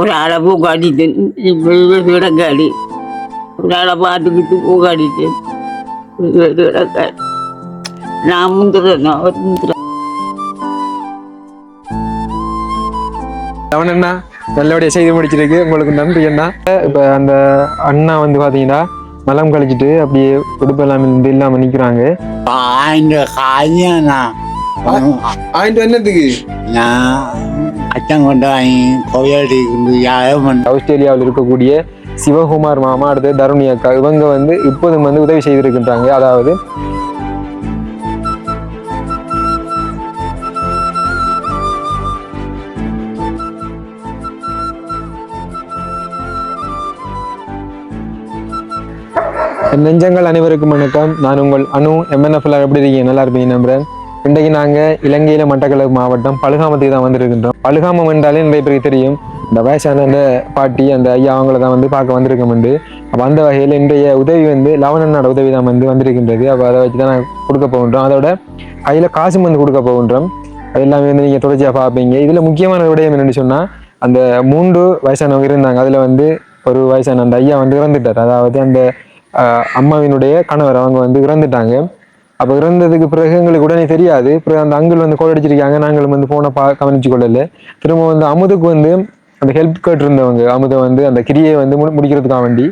ஒரு ஆளை பூக்காட்டிட்டு கிடக்காடி ஒரு ஆளை பார்த்துக்கிட்டு பூக்காட்டிட்டு கிடக்காடி நான் முந்துறேன் அவர் முந்துறேன். அவன் என்ன நல்லபடியா செய்து முடிச்சிருக்கு. உங்களுக்கு நன்றி அண்ணா. இப்ப அந்த அண்ணா வந்து பாத்தீங்கன்னா மலம் கழிச்சிட்டு அப்படியே உடுப்பு எல்லாம் இல்லாம நிக்கிறாங்க. என்னத்துக்கு ஆஸ்திரேலியாவில் இருக்கக்கூடிய சிவகுமார் மாமா, அடுத்து தருணி அக்கா, இவங்க வந்து இப்போதும் வந்து உதவி செய்திருக்கின்றாங்க. அதாவது நெஞ்சங்கள் அனைவருக்கும் வணக்கம். நான் உங்கள் அனு. MNFல எப்படி இருக்கீங்க? நல்லா இருப்பீங்க நம்புறேன். இன்றைக்கு நாங்கள் இலங்கையில மட்டக்களப்பு மாவட்டம் பழுகாமத்துக்கு தான் வந்திருக்கின்றோம். பழுகாமம் என்றாலே நிறைய பேருக்கு தெரியும். இந்த வயசான அந்த பாட்டி, அந்த ஐயா அவங்கள தான் வந்து பார்க்க வந்திருக்கோம். அப்போ அந்த வகையில் இன்றைய உதவி வந்து லவணனோட உதவி தான் வந்து வந்திருக்கின்றது. அப்போ அதை வச்சு தான் நான் கொடுக்க போகின்றோம். அதோட கையில் காசும் வந்து கொடுக்க போகின்றோம். அது எல்லாமே வந்து நீங்கள் தொடர்ச்சியாக பார்ப்பீங்க. இதில் முக்கியமான விடயம் என்னென்னு சொன்னால், அந்த 3 வயசானவங்க இருந்தாங்க. அதில் வந்து ஒரு வயசான அந்த ஐயா வந்து இறந்துட்டார். அதாவது அந்த அம்மாவினுடைய கணவர் அவங்க வந்து இறந்துட்டாங்க. அப்போ இறந்ததுக்கு பிறகு எங்களுக்கு உடனே தெரியாது. பிறகு அந்த அங்கிள் வந்து கோல் அடிச்சிருக்காங்க. நாங்களும் வந்து போன கவனிச்சு கொள்ளல. திரும்ப வந்து அமுதுக்கு வந்து அந்த ஹெல்ப் கேட்டிருந்தவங்க, அமுதை வந்து அந்த கிரியை வந்து முடிக்கிறதுக்காக வேண்டி.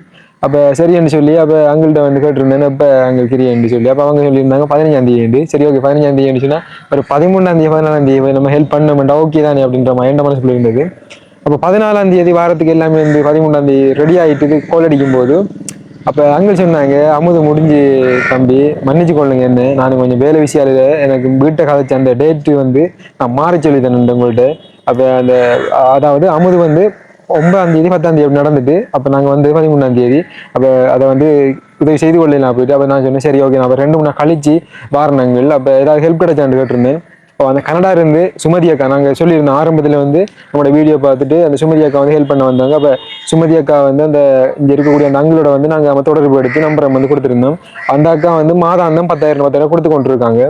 அப்போ சரின்னு சொல்லி அப்போ அங்கிள்கிட்ட வந்து கேட்டிருந்தேன். அப்போ அங்கே கிரியன்னு சொல்லி அப்போ அவங்க சொல்லியிருந்தாங்க 15ஆம் தேதி. சரி, ஓகே 15ஆம் தேதி சொன்னால் ஒரு 13ஆம் தேதி 14ஆம் தேதி நம்ம ஹெல்ப் பண்ண மாட்டோம், ஓகே தானே அப்படின்ற மாதிரி எந்த மனசு சொல்லியிருந்தது. அப்போ 14ஆம் தேதி வாரத்துக்கு எல்லாமே வந்து 13ஆம் தேதி ரெடி ஆகிட்டு கோல் அடிக்கும் போது அப்போ அங்கே சொன்னாங்க, அமுது முடிஞ்சு தம்பி மன்னிச்சு கொள்ளுங்க, என்ன நான் கொஞ்சம் வேலை விஷயம் எனக்கு வீட்டை கதைச்ச அந்த டேட்டு வந்து நான் மாறி சொல்லி தரேன் உங்கள்கிட்ட. அப்போ அந்த அதாவது அமுது வந்து 9ஆம் தேதி 10ஆம் தேதி நடந்துட்டு அப்போ நாங்கள் வந்து 13ஆம் தேதி அப்போ அதை வந்து உதவி செய்து கொள்ளலாம் போயிட்டு. அப்போ நான் சொன்னேன், சரி ஓகே நான் அப்போ 2 3 நாள் கழிச்சு வாரணங்கள் அப்போ ஏதாவது ஹெல்ப் கிடைச்சான்னு கேட்டிருந்தேன். இப்போ அந்த கனடா இருந்து சுமதி அக்கா, நாங்கள் சொல்லியிருந்தோம் ஆரம்பத்தில் வந்து நம்மளோட வீடியோ பார்த்துட்டு அந்த சுமதி அக்கா வந்து ஹெல்ப் பண்ண வந்தாங்க. அப்போ சுமதி அக்கா வந்து அந்த இங்கே இருக்கக்கூடிய அந்த அங்களோட வந்து நாங்கள் தொடர்பு எடுத்து நம்பரை வந்து கொடுத்துருந்தோம். அந்த அக்கா வந்து மாதாந்தம் 10,000 கொடுத்து கொண்டிருக்காங்க.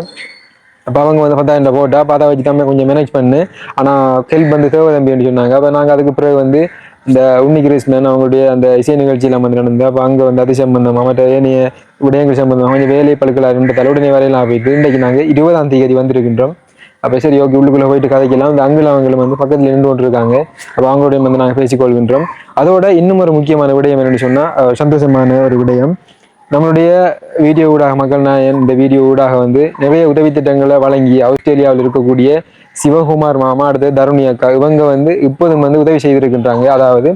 அப்போ அவங்க வந்து 10,000 போட்டா அதை வச்சு தான் கொஞ்சம் மேனேஜ் பண்ணு, ஆனால் ஹெல்ப் வந்து தேவை தம்பின்னு சொன்னாங்க. அப்போ நாங்கள் அதுக்கு பிறகு வந்து இந்த உன்னி கிருஷ்ணன் அவங்களுடைய அந்த இசை நிகழ்ச்சியெல்லாம் வந்து நடந்து அப்போ அங்கே வந்து அது சம்பந்தமாக மற்ற ஏனைய விடயங்கள் சம்பந்தமாக கொஞ்சம் வேலை பழுக்கலாக இருந்த தலைவுடனே வேலையெல்லாம் போயிட்டு இன்றைக்கு நாங்கள் 20ஆம் தேதி வந்திருக்கின்றோம். அப்போ சரி ஓகே உள்ளுக்குள்ளே போயிட்டு கதைக்கலாம். அந்த அங்கிள் அவங்களும் வந்து பக்கத்தில் நின்று கொண்டிருக்காங்க. அப்போ அவங்களுடைய வந்து நாங்கள் பேசிக்கொள்கின்றோம். அதோட இன்னும் ஒரு முக்கியமான விடயம் என்னென்னு சொன்னால், சந்தோஷமான ஒரு விடயம், நம்மளுடைய வீடியோ ஊடாக மக்கள் நாயன் இந்த வீடியோ ஊடாக வந்து நிறைய உதவி திட்டங்களை வழங்கி ஆஸ்திரேலியாவில் இருக்கக்கூடிய சிவகுமார் மாமா, அடுத்து தருணி அக்கா, இவங்க வந்து இப்போதும் வந்து உதவி செய்திருக்கின்றாங்க. அதாவது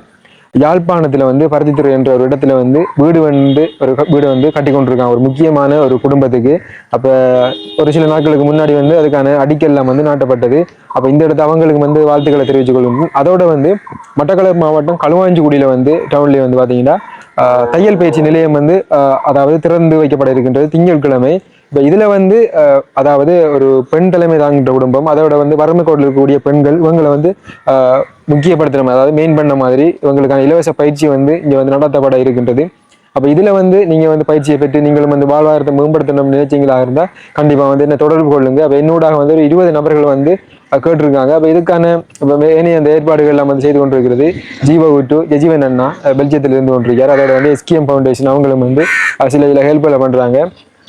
யாழ்ப்பாணத்தில் வந்து பருத்தித்துறை என்ற ஒரு இடத்துல வந்து வீடு வந்து கட்டி கொண்டிருக்காங்க ஒரு முக்கியமான ஒரு குடும்பத்துக்கு. அப்போ ஒரு சில நாட்களுக்கு முன்னாடி வந்து அதுக்கான அடிக்கல்லாம் வந்து நாட்டப்பட்டது. அப்போ இந்த இடத்த அவங்களுக்கு வந்து வாழ்த்துக்களை தெரிவித்துக் கொள்ளும். அதோட வந்து மட்டக்களப்பு மாவட்டம் களுவாஞ்சிக்குடியில் வந்து டவுன்லேயே வந்து பார்த்தீங்கன்னா தையல் பயிற்சி நிலையம் வந்து அதாவது திறந்து வைக்கப்பட இருக்கின்றது திங்கட்கிழமை. இப்போ இதில் வந்து அதாவது ஒரு பெண் தலைமை தாங்கின்ற குடும்பம், அதோட வந்து வறுமை கோட்டில் இருக்கக்கூடிய பெண்கள் இவங்களை வந்து முக்கியப்படுத்துகிற மாதிரி, அதாவது மெயின் பண்ண மாதிரி இவங்களுக்கான இலவச பயிற்சி வந்து இங்கே வந்து நடத்தப்பட இருக்கின்றது. அப்போ இதில் வந்து நீங்கள் வந்து பயிற்சியை பெற்று நீங்களும் வந்து வாழ்வாதாரத்தை மேம்படுத்தணும் நினைச்சிங்களாக இருந்தால் கண்டிப்பாக வந்து என்ன தொடர்பு கொள்ளுங்க. அப்போ என்னோட வந்து ஒரு 20 நபர்கள் வந்து கேட்டிருக்காங்க. அப்போ இதுக்கான இப்போ ஏனைய அந்த ஏற்பாடுகள் எல்லாம் வந்து செய்து கொண்டிருக்கிறது ஜீவவுட்டு ஜெஜிவன் அண்ணா பெல்ஜியத்தில் இருந்து கொண்டிருக்கார். அதோட வந்து SKM ஃபவுண்டேஷன் அவங்களும் வந்து சில இதில் ஹெல்ப்ல பண்ணுறாங்க.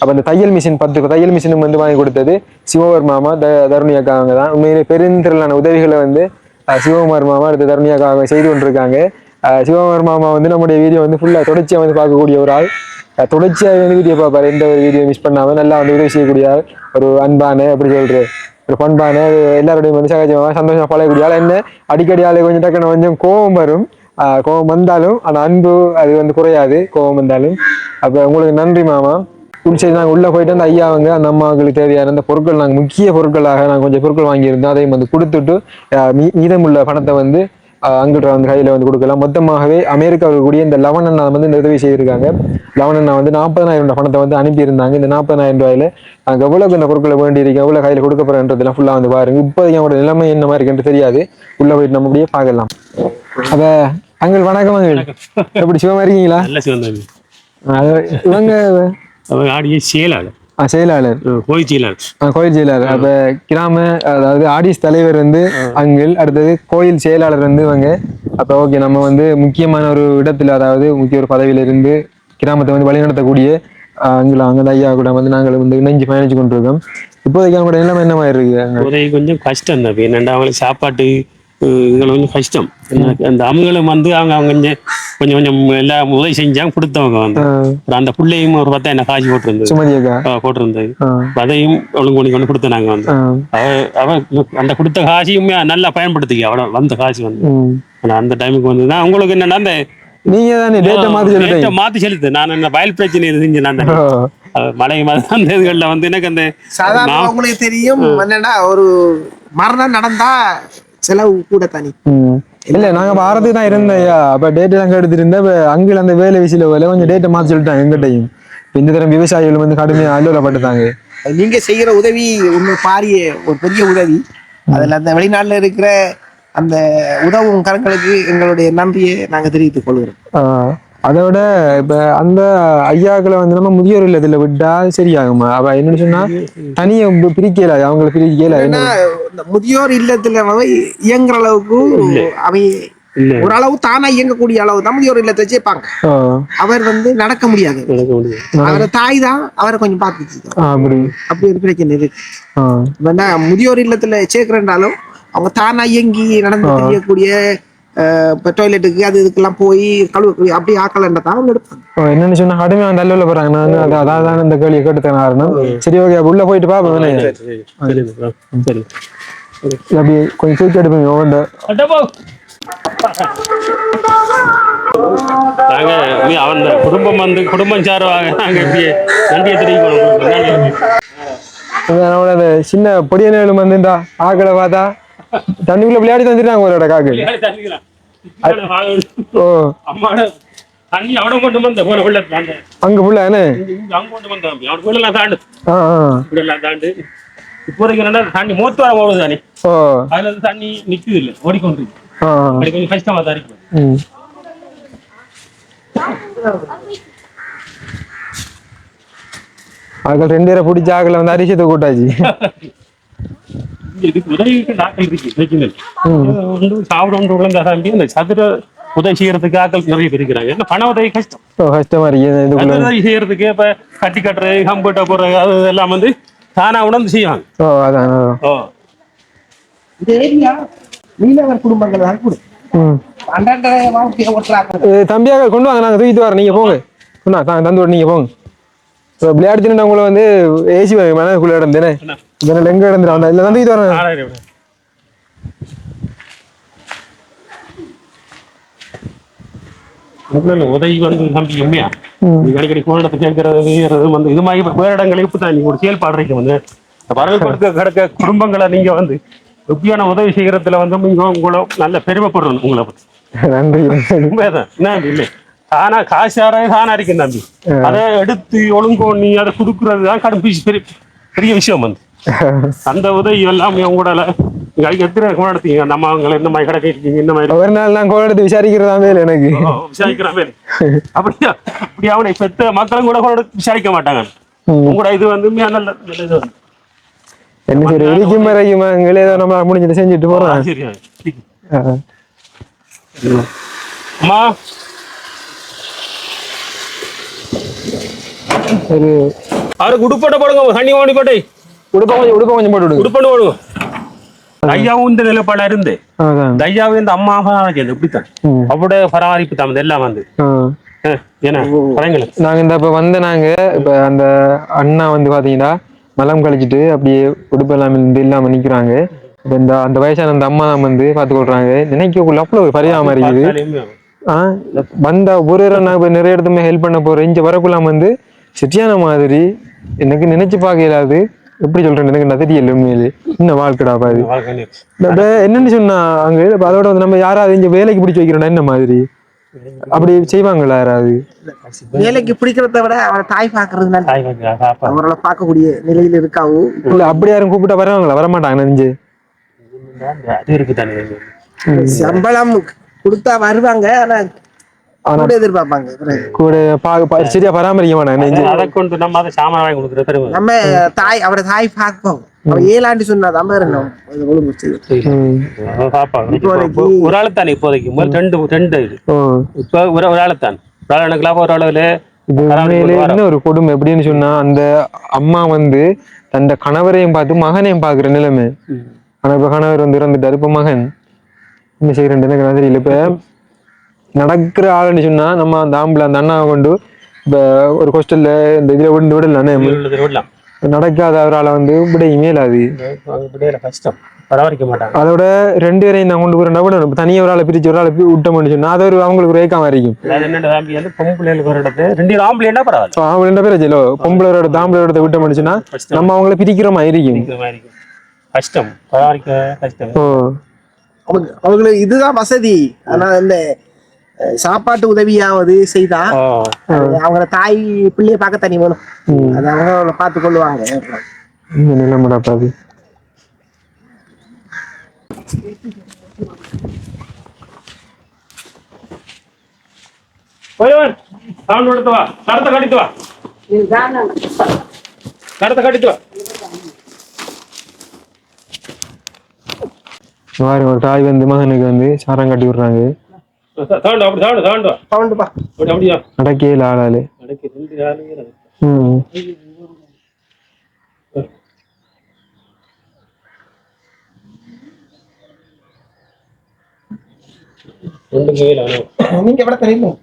அப்போ அந்த தையல் மிஷின் 10 தையல் மிஷினும் வந்து வாங்கி கொடுத்தது சிவகுமார் மாமா, தருணி அக்கா அவங்க தான். உண்மையிலே பெருந்திரளான உதவிகளை வந்து சிவகுமார் மாமா அடுத்த தருணி அக்கா அவங்க செய்து கொண்டிருக்காங்க. சிவகுமார் மாமா வந்து நம்முடைய வீடியோ வந்து ஃபுல்லாக தொடர்ச்சியாக வந்து பார்க்கக்கூடிய ஒரு ஆள், தொடர்ச்சியாக வந்து வீடியோ பார்ப்பார், எந்த ஒரு வீடியோ மிஸ் பண்ணாமல் நல்லா வந்து உதவி செய்யக்கூடிய ஆள், ஒரு அன்பான எப்படி சொல்றது ஒரு பண்பான எல்லாருடையும் வந்து சகஜமாக சந்தோஷமாக பழகக்கூடிய ஆள். என்ன அடிக்கடி ஆளு கொஞ்சம் டக்குன்னு கொஞ்சம் கோபம் வரும், கோபம் வந்தாலும் ஆனால் அன்பு அது வந்து குறையாது கோபம் வந்தாலும். அப்போ உங்களுக்கு நன்றி மாமா. சரி, நாங்கள் உள்ளே போயிட்டு அந்த ஐயா அவங்க அந்த அம்மாவுக்கு தேவையான அந்த பொருட்கள் நாங்கள் முக்கிய பொருட்களாக நாங்கள் கொஞ்சம் பொருட்கள் வாங்கியிருந்தோம். அதையும் வந்து கொடுத்துட்டு மீதமுள்ள பணத்தை வந்து அங்கிட்ட வந்து கையில் வந்து கொடுக்கலாம். மொத்தமாகவே அமெரிக்காவில் கூடிய இந்த லவணண்ணா வந்து இந்த உதவி செய்திருக்காங்க. லவணண்ணா வந்து 40,000 பணத்தை வந்து அனுப்பியிருந்தாங்க. இந்த 40,000 ரூபாயில நாங்கள் எவ்வளோக்கு இந்த பொருட்களை வேண்டி இருக்கோம், எவ்வளோ கையில் கொடுக்க போகிறன்றதெல்லாம் ஃபுல்லாக வந்து பாருங்க. இப்போதைக்கு அவங்களோட நிலைமை என்ன மாதிரி இருக்குன்னு தெரியாது, உள்ளே போயிட்டு நம்ம அப்படியே பார்க்கலாம். அப்போ அங்கள் வணக்கம், அங்கள் எப்படி சுகமாக இருக்கீங்களா? இவங்க ஆடிய சேலாக செயலாளர் கோயில் செயலாளர். கோயில் செயலாளர். அப்ப கிராம அதாவது ஆடிஸ் தலைவர் வந்து அங்கிள், அடுத்தது கோயில் செயலாளர் வந்து இவங்க. அப்ப ஓகே, நம்ம வந்து முக்கியமான ஒரு இடத்துல, அதாவது முக்கிய ஒரு பதவியில இருந்து கிராமத்தை வந்து வழிநடத்தக்கூடிய அங்கே ஐயா கூட வந்து நாங்கள் வந்து இணைஞ்சு பயணிச்சு கொண்டிருக்கோம். இப்போதைக்கு அவங்க நிலைமை என்ன மாதிரி இருக்கு? உதவி கொஞ்சம் கஷ்டம் தான். என்னென்னா அவங்களுக்கு சாப்பாட்டு இதுகள் கொஞ்சம் கஷ்டம். அந்த அவங்களும் வந்து அவங்க கொஞ்சம் கொஞ்சம் கொஞ்சம் எல்லாம் உதவி செஞ்சாங்க, கொடுத்தவங்க வந்து அந்த பிள்ளையும் ஒரு 10,000 காசு போட்டிருந்தது. அதையும் ஒழுங்கு கொண்டு கொடுத்த நாங்க வந்து அவ அந்த கொடுத்த காசையுமே நல்லா பயன்படுத்திக்க. அவட வந்த காசு வந்து அந்த டைமுக்கு வந்து அவங்களுக்கு என்னன்னா அந்த நீங்க தானே டேட்டா மாத்தி செலுத்து. நான் என்ன வயல் பிரச்சனை செஞ்சேன். அந்த மழை அந்த இதுகள்ல வந்து எனக்கு அந்த சாதாரண உங்களுக்கு தெரியும் என்னன்னா ஒரு மரணம் நடந்தா செலவு கூட தனி இல்ல. நாங்க வாரத்துக்கு தான் இருந்தையா, அப்ப டேட்டா நாங்க எடுத்துட்டு இருந்தேன். அங்கில் அந்த வேலை விஷயம் வேலை கொஞ்சம் டேட்டா மாத்தி சொல்லிட்டாங்க எங்கிட்டையும். இந்த தரம் விவசாயிகள் வந்து கடுமையா அலுவலப்பட்டுட்டாங்க. நீங்க செய்யற உதவி ஒண்ணு பாரிய ஒரு பெரிய உதவி. அதுல அந்த வெளிநாட்டுல இருக்கிற அந்த உதவும் கரங்களுக்கு எங்களுடைய நன்றியை நாங்க தெரிவித்துக் கொள்கிறோம். அதோட இப்ப அந்த ஐயாக்களை வந்து நம்ம முதியோர் இல்லத்துல விட்டா சரியாகுமா? அவ என்னன்னு சொன்னா தனியா பிரிக்கல, அவங்களை பிரிக்கல. முதியோர் இல்லத்துல இயங்குற அளவுக்கு அவை ஓரளவு தானா இயங்கக்கூடிய அளவு தான் முதியோர் இல்லத்தை வச்சுப்பாங்க. அவர் வந்து நடக்க முடியாது. அவரை தாய் தான் அவரை கொஞ்சம் பார்த்துச்சு. அப்படி ஒரு பிரச்சனை இருக்கு. முதியோர் இல்லத்துல சேர்க்கிறேன்றாலும் அவங்க தானா இயங்கி நடந்து தெரியக்கூடிய இப்போ டாய்லெட்டுக்கு அது இதுக்கெல்லாம் போய் கழுவ அப்படி ஆக்கலன்றதான் அவங்க எடுப்பாங்க. என்னன்னு சொன்னா கடுமையா நல்ல போறாங்க. நான் அதான் இந்த கேள்வியை கேட்டுத்தேன் காரணம். சரி ஓகே, உள்ள போயிட்டு பாப்பேன். அப்படி கொஞ்சம் தூக்கி எடுப்பீங்க ஒவ்வொன்று. அவன் குடும்பம் வந்து குடும்பம் சார்பாக நாங்க நன்றியை தெரிவிக்கணும். நம்மளோட சின்ன பொடியனும் வந்துட்டா ஆக்களை பார்த்தா தண்ணிக்குள்ள விளையாடி தந்துட்டாங்க ஒரு இடம் காக்கு. அங்க புள்ள தாண்டு இப்போதைக்கு தண்ணி மூத்து வர போகுது தானே. அதுல தண்ணி நிக்குது இல்லை, ஓடிக்கொண்டு கொஞ்சம் கஷ்டமா தான் இருக்கு. ஆக்கள் 2 பேரை பிடிச்ச ஆக்களை வந்து அரிசியத்தை கூட்டாச்சு. இதுக்கு உதவிக்கு நாட்கள் இருக்கு பிரச்சனை. சாப்பிட அந்த சதுர உதவி செய்யறதுக்கு ஆட்கள் நிறைய பேர் இருக்கிறாங்க. ஏன்னா பண உதவி கஷ்டமா இருக்கு. உதவி செய்யறதுக்கு இப்ப கட்டி கட்டுறது, கம்ப்யூட்டர் போடுறது, அது எல்லாம் வந்து தானா உணர்ந்து செய்வாங்க. மீனவர் குடும்பங்கள் தான் கூட தம்பியாக கொண்டு வாங்க, நாங்க தூக்கிட்டு வரோம். நீங்க போங்க, தந்து நீங்க போங்க. விளையாடுச்சுன்னு உங்களை வந்து ஏசி மனக்குள்ள இடந்தேனே எங்க இடந்துடும் இல்ல தந்துக்கிட்டு வரேன். உதவி வந்து தம்பி உண்மையா அடிக்கடி கோயிலத்தை கேட்கறது வந்து இது மாதிரி வேற இடங்களுக்கு தான் நீங்க ஒரு செயல்பாடுறீங்க வந்து வரவு கொடுக்க கிடக்க குடும்பங்களை நீங்க வந்து எப்படியான உதவி செய்யறதுல வந்து நீங்க உங்களை நல்ல பெருமைப்படுறோம். உங்களை பத்தி நன்றி. உண்மைதான். என்ன இல்லை தானா காசார தானா இருக்கும் தம்பி. அதை எடுத்து ஒழுங்கோ நீ அதை கொடுக்கறதுதான் கடும் பெரிய விஷயம் வந்து அந்த உதவி எல்லாமே உங்களோட எத்தனை கோடத்தீங்க அந்த அம்மாங்களை இந்த மாதிரி கிடக்கீங்க இந்த மாதிரி ஒரு நாள் நான் கோடத்தை விசாரிக்கிறதா வேலை எனக்கு விசாரிக்கிற வேலை. அப்படியா அப்படி அவனை பெத்த மக்களும் கூட கோட விசாரிக்க மாட்டாங்க. உங்களோட இது வந்து நல்ல இது என்ன சரி இடிக்கும் வரைக்குமா எங்களே ஏதோ நம்ம முடிஞ்சதை செஞ்சுட்டு போறோம். சரியா அம்மா சரி அவருக்கு உடுப்பட்ட போடுங்க, தண்ணி ஓடி போட்டே உடுப்ப கொஞ்சம் போட்டு விடுங்க. உடுப்பட்டு போடுங்க. ஐயாவும் இந்த நிலைப்பாடா இருந்து ஐயாவும் இந்த அம்மா இப்படித்தான் அவருடைய பராமரிப்பு தான் எல்லாம் வந்து நாங்க இந்த இப்ப வந்து நாங்க இப்ப அந்த அண்ணா வந்து பாத்தீங்கன்னா மலம் கழிச்சிட்டு அப்படியே உடுப்பு எல்லாம் இல்லாம நிக்கிறாங்க. இப்ப இந்த அந்த வயசான அந்த அம்மா தான் வந்து பாத்துக்கொள்றாங்க. நினைக்கக்குள்ள அவ்வளவு பரிதாபமா இருக்குது. வந்த ஒரு நாங்க நிறைய இடத்துமே ஹெல்ப் பண்ண போறேன். இங்க வரக்குள்ளாம வந்து சரியான மாதிரி எனக்கு நினைச்சு பார்க்க இயலாது. எப்படி சொல்றேன் எனக்கு நான் தெரியல உண்மையிலே இன்னும் வாழ்க்கடா பாது என்னன்னு சொன்னா அங்க அதோட வந்து நம்ம யாராவது இங்க வேலைக்கு பிடிச்சி வைக்கிறோம்னா என்ன மாதிரி அப்படி செய்வாங்களா யாராவது? வேலைக்கு பிடிக்கிறத விட அவரை தாய் பாக்குறது அவரோட பார்க்கக்கூடிய நிலையில இருக்காவோ இல்ல அப்படி யாரும் கூப்பிட்டா வருவாங்களா? வரமாட்டாங்க நெஞ்சு சம்பளம் கொடுத்தா வருவாங்க. ஆனா கூட எதிர்பார்ப்பாங்க கூட சரியா பராமரிக்க மாட்டாங்க. அதை கொண்டு நம்ம அதை சாமான் வாங்கி கொடுக்குற பெருமை. நம்ம தாய் அவரை தாய் பார்ப்போம். அவன் 7 ஆண்டு சொன்னா தான் ஒரு ஆளு தானே இப்போதைக்கு ரெண்டு இப்ப ஒரு ஆளு தான் எனக்கு லாபம் ஒரு அளவுல. என்ன ஒரு கொடுமை எப்படின்னு சொன்னா, அந்த அம்மா வந்து தந்த கணவரையும் பார்த்து மகனையும் பாக்குற நிலைமை. ஆனா இப்ப கணவர் வந்து இறந்துட்டாரு, இப்ப மகன் என்ன செய்யறேன்னு எனக்கு தெரியல. இப்ப நடக்கிற ஆளுன்னு சொன்னா நம்ம அந்த ஆம்பளை அந்த அண்ணாவை கொண்டு இப்ப ஒரு ஹாஸ்டல்ல இந்த இதுல விடலாம். நடக்காத அவரால் வந்து விட இமேலாது கஷ்டம், பராமரிக்க மாட்டாங்க. அதோட 2 பேரையும் நான் கொண்டு போறேன்னா கூட தனியாக ஒரு ஆளை பிரிச்சு ஒரு ஆளை விட்டோம்னு சொன்னா அது ஒரு அவங்களுக்கு ஒரு ஏக்கமா இருக்கும். ஆம்பளை பேர் வச்சோ பொம்பளை தாம்பளை விட்டோம்னு சொன்னா நம்ம அவங்கள பிரிக்கிற மாதிரி இருக்கும். கஷ்டம், பராமரிக்க கஷ்டம். அவங்களுக்கு இதுதான் வசதி. ஆனா இந்த சாப்பாட்டு உதவியாவது செய்தா அவங்க தாய் பிள்ளைய பார்க்க தனி வேணும். அது அவங்க பார்த்து கொள்ளுவாங்க. நிலைமைடா பாதி. கருத்தை கடித்து வா. ஒரு தாய் வந்து மகனுக்கு வந்து சாரம் கட்டி விடுறாங்க. நடக்கே ஆளாளு. நீங்க எவ்வளவு தெரியும்?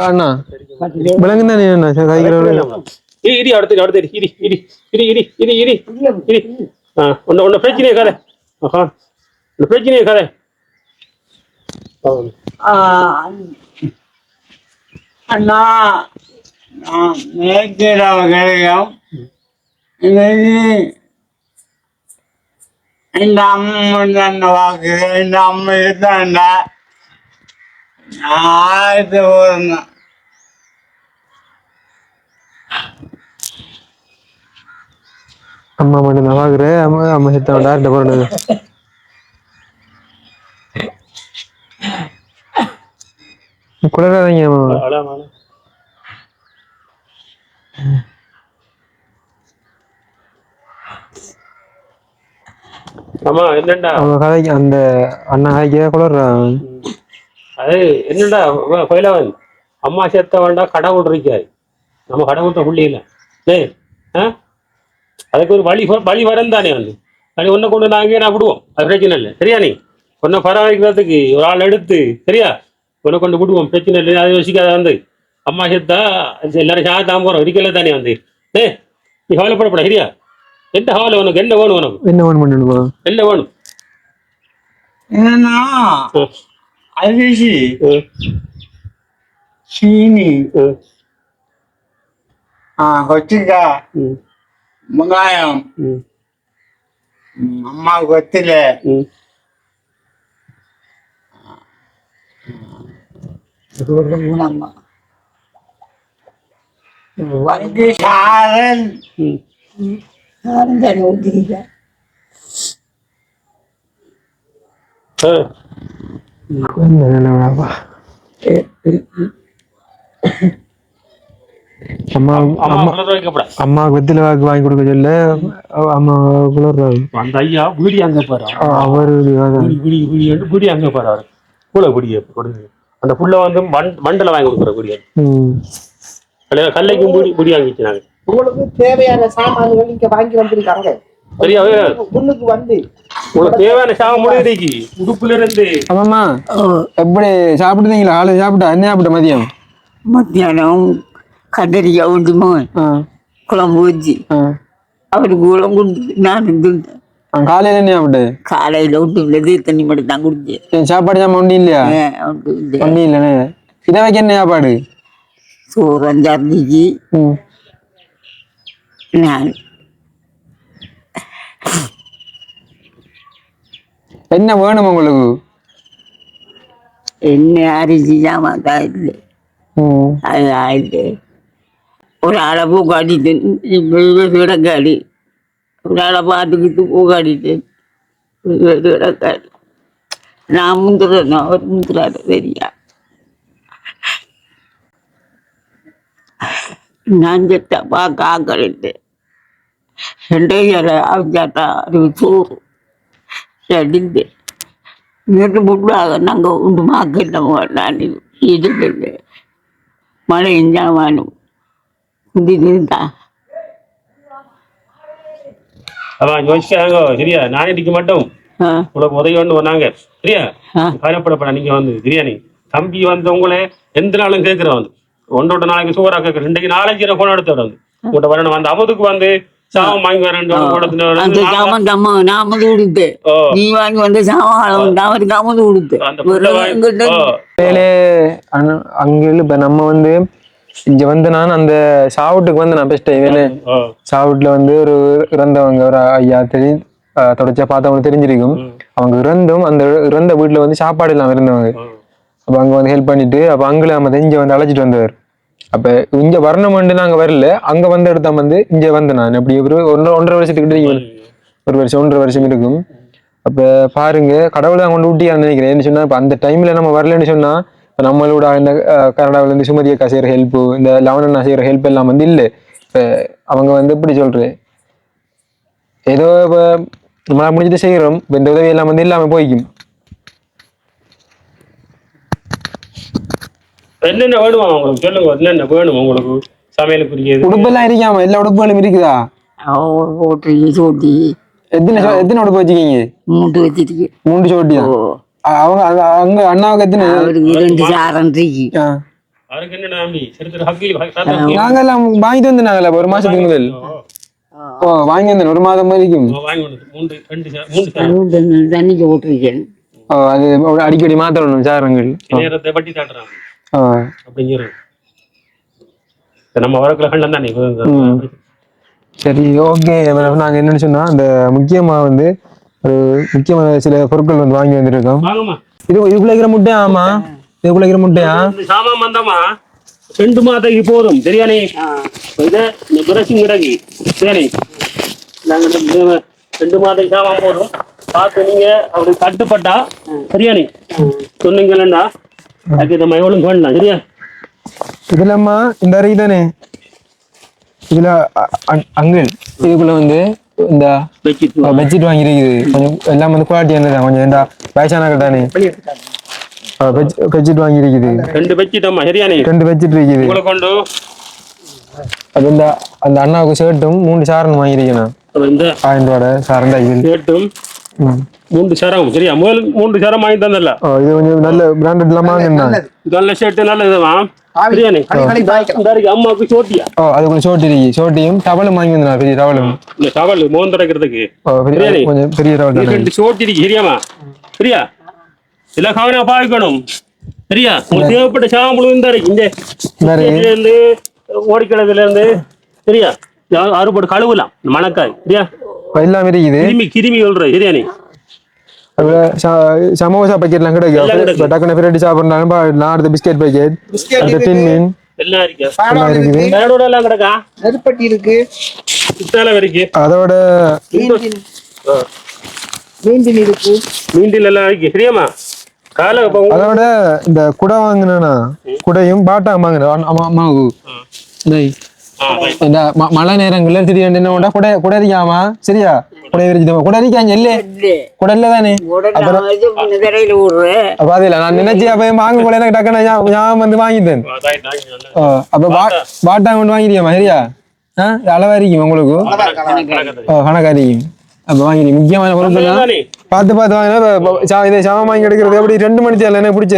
அண்ணா விலங்கு தானே பிரச்சனையே கதை பிரச்சனையே கதை. அண்ணா கிடைக்கும் இந்த அம்மா வாக்கு இந்த அம்மா இருந்தாண்டா ஆயிரத்தி போறேன். அம்மா மட்டும் தான் பாக்குறேன். அம்மா செத்த டேரக்டா போறது குளிராதீங்க. கதைக்கு அந்த அண்ணா கதைக்கு குளிர்றான். அது என்னடா கோயிலவன் அம்மா சேர்த்த வேண்டாம் கடவுள் இருக்காது. நம்ம கடவுள்கிட்ட புள்ளி இல்லை. அதுக்கு ஒரு வழி வரம் தானே வந்து தனி ஒன்றை கொண்டு நாங்கள் நான் விடுவோம். அது பிரச்சனை இல்லை. சரியா? நீ ஒன்றை பராமரிக்கிறதுக்கு ஒரு ஆள் எடுத்து சரியா ஒன்றை கொண்டு விடுவோம். பிரச்சனை இல்லை. அதை யோசிக்காத வந்து அம்மா சேர்த்தா எல்லாரும் சாதான் போகிறோம். இருக்கல தானே வந்து நீ கவலைப்படப்பட. சரியா? எந்த ஹால உனக்கு என்ன வேணும்? உனக்கு என்ன வேணும்? என்ன வேணும்? என்னன்னா அரிசி, சீனி, கொச்சிக்காய், வெங்காயம், அம்மா கொத்தில, சாரன் தானே ஊற்றிக்க. அம்மாவுக்கு வெத்தில வாக்கு வாங்கி கொடுக்க சொல்ல அம்மா குளிர்றாரு. அந்த ஐயா வீடி அங்க பாரு. அவரு வீடி அங்க பாரு. அவரு கூட குடிய கொடுங்க. அந்த புள்ள வந்து மண்டல வாங்கி கொடுக்குற குடிய கல்லைக்கும் குடி வாங்கிச்சுனாங்க. உங்களுக்கு தேவையான சாமான்கள் இங்க வாங்கி வந்திருக்காங்க. முன்னுக்கு வந்து உங்களுக்கு தேவையான சாமான் முடிஞ்சிருக்கு. உடுப்புல இருந்து ஆமாம்மா எப்படி சாப்பிடுறீங்களா? காலையில் சாப்பிட்டா என்ன சாப்பிட்ட? மத்தியானம் கதரிக்காய் உண்டு மகன் குழம்பு வச்சு அவருக்கு குழம்பு கொடுத்து நான் இருந்துட்டேன். காலையில என்ன சாப்பிட்டு? காலையில விட்டு விழுது தண்ணி மட்டும் தான் குடிச்சேன். சாப்பாடு சாமான் ஒண்ணும் இல்லையா? ஒண்ணும் இல்லைண்ணே. இதை வைக்க என்ன சாப்பாடு? சோறு 5 அரிசிக்கு நான் என்ன வேணும் உங்களுக்கு? என்ன அரிசி ஜாமான் இல்லை அது ஆயிட்டு ஒரு அளவு காட்டிட்டு கிடக்காடி ஒரு ஆளை பார்த்துக்கிட்டு பூக்காடிட்டேன் கிடக்காடி நான் முந்துறேன் அவர் முந்துறாரு சரியா நான் செத்த பார்க்க ஆக்கலிட்டு அவச்சாட்டா அது சோறு செடிந்து நேற்று முன்னாக நாங்கள் உண்டு மாக்கிட்டோம் நான் இது மழை எஞ்சாமானும் இதுதான் அதான் யோசிச்சாங்க சரியா நானே அடிக்க மாட்டோம் உங்களுக்கு உதவி கொண்டு வந்தாங்க சரியா கவலைப்படப்பட நீங்க வந்து பிரியாணி தம்பி வந்து உங்களே எந்த நாளும் கேட்கிறேன் வந்து ஒன்றோட நாளைக்கு சூப்பரா கேட்கறேன் இன்றைக்கு நாளைக்கு போன எடுத்து வந்து உங்கள்கிட்ட வரணும் வந்து அவதுக்கு வந்து சாமம் வாங்கி வரேன் நாமது கொடுத்து நீ வாங்கி வந்து சாமான் அவருக்கு அமது கொடுத்து அங்க இப்ப நம்ம வந்து இங்க வந்து நான் அந்த சாவுட்டுக்கு வந்து நான் பெஸ்ட் சாவுட்ல வந்து ஒரு இறந்தவங்க ஒரு ஐயா தொடர்ச்சியா பார்த்தவங்க தெரிஞ்சிருக்கும் அவங்க இறந்தும் அந்த இறந்த வீட்டுல வந்து சாப்பாடு இல்லாம இருந்தவங்க அப்ப அங்க வந்து ஹெல்ப் பண்ணிட்டு அப்ப அங்கே நம்ம இங்க வந்து அழைச்சிட்டு வந்தவர் அப்ப இங்க வரணும்னு நாங்க வரல அங்க வந்து எடுத்தா வந்து இங்க வந்து நான் அப்படி ஒரு 1.5 வருஷத்துக்கிட்ட ஒரு வருஷம் 1.5 வருஷம் இருக்கும் அப்ப பாருங்க கடவுளை தான் கொண்டு ஊட்டியான்னு நினைக்கிறேன் என்ன சொன்னா இப்ப அந்த டைம்ல நம்ம வரலன்னு சொன்னா இப்ப நம்மளோட இந்த கனடாவில இருந்து சுமதி அக்கா செய்யற ஹெல்ப் இந்த லவனண்ணா செய்யற ஹெல்ப் எல்லாம் வந்து இல்லை இப்ப அவங்க வந்து எப்படி சொல்றேன் ஏதோ இப்ப நம்மளா முடிஞ்சுட்டு செய்யறோம் இந்த உதவி எல்லாம் வந்து இல்லாம போய்க்கும் என்னென்ன வேணுமா உங்களுக்கு சொல்லுங்க என்னென்ன வேணும் உங்களுக்கு சமையலுக்குரிய உடுப்பெல்லாம் இருக்காம எல்லா உடுப்புகளும் இருக்குதா சோட்டி எத்தனை உடுப்பு வச்சுக்கீங்க 3 வச்சிருக்கேன் 3 சோட்டியா அவங்க அங்க அண்ணாவுக்கு எத்தனை 2 சாரம் நாங்க எல்லாம் வாங்கிட்டு வந்து நாங்கல்ல ஒரு மாசத்துக்கு முதல் வாங்கி வந்தேன் ஒரு மாதம் வரைக்கும் தண்ணிக்கு ஓட்டிருக்கேன் அது அடிக்கடி மாத்தணும் சாரங்கள் நம்ம வரக்குள்ள கண்டம் தானே சரி ஓகே நாங்க என்னன்னு சொன்னா அந்த முக்கியமா வந்து ஒரு முக்கியமான சில பொருட்கள் வந்து வாங்கி வந்திருக்கோம் இதுக்குள்ள இருக்கிற முட்டையா ஆமா இதுக்குள்ள இருக்கிற முட்டையா சாமான் வந்தமா 2 மாதத்துக்கு போதும் சரியானே பிரசிங் கிடக்கு சரி நாங்க 2 மாதத்துக்கு சாமான் போதும் பார்த்து நீங்க அப்படி கட்டுப்பட்டா சரியானே சொன்னீங்கன்னா அதுக்கு நம்ம எவ்வளவு வேண்டாம் சரியா இதுலம்மா இந்த அறை தானே இதுல அங்கிள் இதுக்குள்ள வந்து இந்த பெட்ஷீட் வாங்கிருக்குது கொஞ்சம் எல்லாம் வந்து குவாலிட்டியானதான் கொஞ்சம் இந்த வயசானவங்க தானே பெட்ஷீட் வாங்கிருக்குது 2 பெட்ஷீட்டம்மா சரியானே 2 பெட்ஷீட் இருக்குது கொண்டு அது இந்த அந்த அண்ணாவுக்கு ஷர்ட்டும் 3 சாரன் வாங்கிருக்கேன் 1000 ரூபாய் சாரண்டா ஷர்ட்டும் 3 சரம் சரியா முதல் 3 சரம் வாங்கி தந்தல இது கொஞ்சம் நல்ல பிராண்டட் எல்லாம் நல்ல ஷர்ட் நல்லதுமா சரியானே அம்மாவுக்கு சோட்டியா அது கொஞ்சம் சோட்டியும் டவலும் வாங்கி வந்தா பெரிய டவலும் இந்த டவல் மோன் துடைக்கிறதுக்கு கொஞ்சம் பெரிய டவல் 2 சோட்டி இருக்கு சரியாமா சரியா இல்ல கவனமா பாவிக்கணும் சரியா உங்களுக்கு தேவைப்பட்ட சாம்பலும் இந்த இருந்து ஓடிக்கிழதுல இருந்து சரியா அறுபடு கழுவலாம் மணக்காய் சரியா எல்லாம் இருக்குது கிருமி சொல்ற சரியானே சமோசா பாக்கெட்லாம் கிடைக்கும் டக்குனு பிரெட் சாப்பிடுறாங்க நார்த்து பிஸ்கெட் பாக்கெட் அந்த டின் மீன் எல்லாம் இருக்குது எல்லாம் கிடக்கா நெருப்பட்டி இருக்கு அதோட மீண்டில் இருக்கு மீண்டில் எல்லாம் இருக்கு சரியாமா அதோட இந்த குடை வாங்கினா குடையும் பாட்டா வாங்கினேன் அம்மாவு இந்த மழை நேரங்கள்ல திடீர்னு குடை குடையாமா சரியா குடை குடைக்காங்க இல்ல குடை இல்ல தானே அப்ப அதுல நான் நினைச்சு அப்ப வாங்க கூட எனக்கு டக்குனு ஞாபகம் வந்து வாங்கிட்டேன் அப்ப பாட்டா கொண்டு வாங்கிட்டியாமா சரியா அளவா இருக்கும் உங்களுக்கு கணக்காரிக்கும் அப்ப வாங்கி முக்கியமான பொருட்கள் பார்த்து வாங்கினா இதை சாமான் வாங்கி எடுக்கிறது எப்படி 2 மணி தேவை எனக்கு பிடிச்ச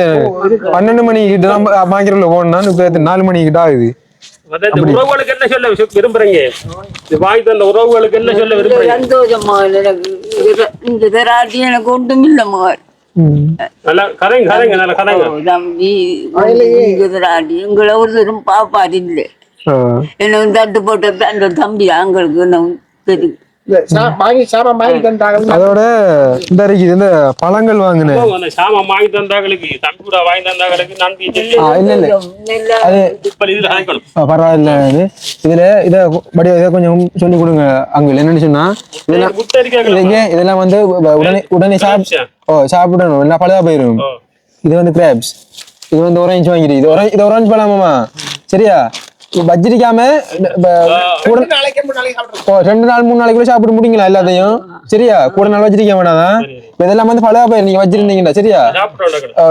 12 மணி கிட்ட தான் வாங்கிடல போனா 4 மணி கிட்ட ஆகுது உறவுகளுக்கு என்ன சொல்ல விரும்புறீங்க வாங்கி தந்த உறவுகளுக்கு என்ன சொல்ல விரும்புறீங்க சந்தோஷமா எனக்கு ஒன்றும் இல்லம்மா எங்களை ஒருத்தரும் பாப்பாது இல்லை என்ன தட்டு போட்ட அந்த தம்பி அவங்களுக்கு தெரியும் வாங்கி சாமான் வாங்கி தந்தாங்க. அதோட இந்த இருக்குது இந்த பழங்கள் வாங்கினேன். அந்த சாமான் வாங்கி தந்தாங்களுக்கு தம்பி கூட வாங்கி தந்தாங்களுக்கு நன்றி சொல்லி இல்ல அது இதுல அழைக்கணும். பரவாயில்ல. இதுல இதை கொஞ்சம் சொல்லி கொடுங்க. அங்க என்னன்னு சொன்னா இதெல்லாம் வந்து உடனே சாப்பிடணும், எல்லாம் பழுதா போயிடும். இது வந்து கிராப்ஸ், இது வந்து ஆரஞ்சு வாங்கிடு. இது ஆரஞ்சு பழமாமா, சரியா? வச்சிருக்காம 2 நாளைக்கு 3 நாளைக்குள்ள சாப்பிட முடியுங்களா எல்லாத்தையும், சரியா? கூட நாள் வச்சிருக்க வேணாதான். இதெல்லாம் வந்து பழகா போய் நீங்க வச்சிருந்தீங்களா, சரியா?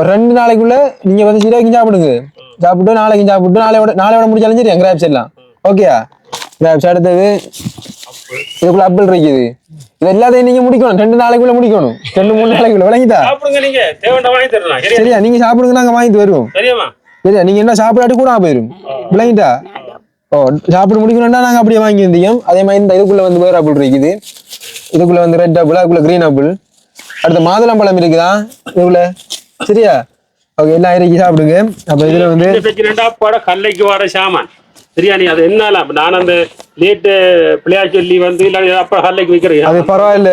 2 நாளைக்குள்ள நீங்க வந்து சீராக்கும் சாப்பிடுங்க. சாப்பிட்டு நாளைக்கும் சாப்பிட்டு நாளையோட முடிச்சாலும் சரியா கிராப்ஸ் எல்லாம், ஓகேயா? கிராப்ஸ் அடுத்தது இதுக்குள்ள ஆப்பிள் இருக்குது. இது எல்லாத்தையும் நீங்க முடிக்கணும், 2 நாளைக்குள்ள முடிக்கணும். 2-3 நாளைக்குள்ள விளங்கிட்டா? சரியா? நீங்க சாப்பிடுங்க, நாங்க வாங்கிட்டு வருவோம், சரியா? நீங்க என்ன சாப்பிடாட்டி கூட போயிடும், விளங்கிட்டா? சாப்பிட முடிக்கணும்னா நாங்க அப்படியே வாங்கி வந்தோம். அதே மாதிரி இந்த இதுக்குள்ள வந்து வேற ஆப்பிள் இருக்குது. இதுக்குள்ள வந்து ரெட் ஆப்பிள், அதுக்குள்ள கிரீன் ஆப்பிள், அடுத்த மாதுளம்பழம் இருக்குதா இதுக்குள்ள, சரியா? ஓகே, எல்லாம் இறக்கி சாப்பிடுங்க. அப்ப இதுல வந்து கல்லைக்கு வர சாமான், சரியா? நீ அது என்னால நான் அந்த லேட்டு பிள்ளையா சொல்லி வந்து அப்ப கல்லைக்கு வைக்கிறேன். அது பரவாயில்ல,